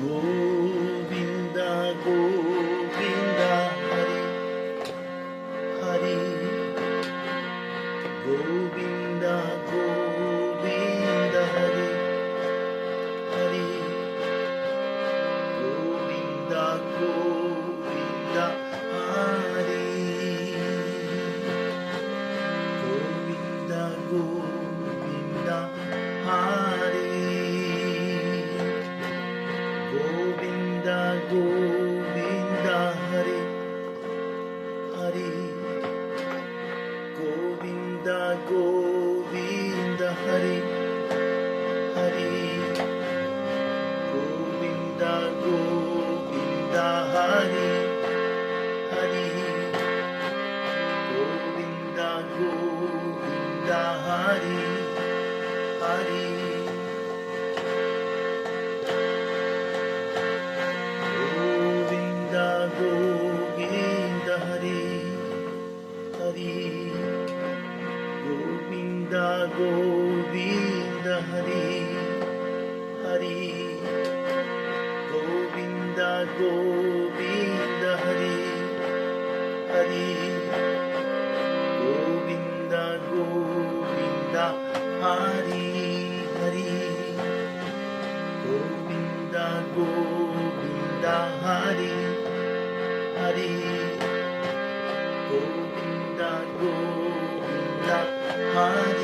Govinda Govinda Hari Hari Govinda Govinda Hari Hari Govinda Govinda Hari Govinda Govinda Hari Govinda Govinda Hari Hari Govinda Govinda Hari Hari Govinda Govinda Hari Hari Govinda Govinda Hari Hari Govinda Govinda Hari Hari Govinda Govinda Hari Hari Govinda Govinda Hari Hari Govinda Govinda Hari Hari Govinda Govinda Hari Hari Govinda Govinda Hari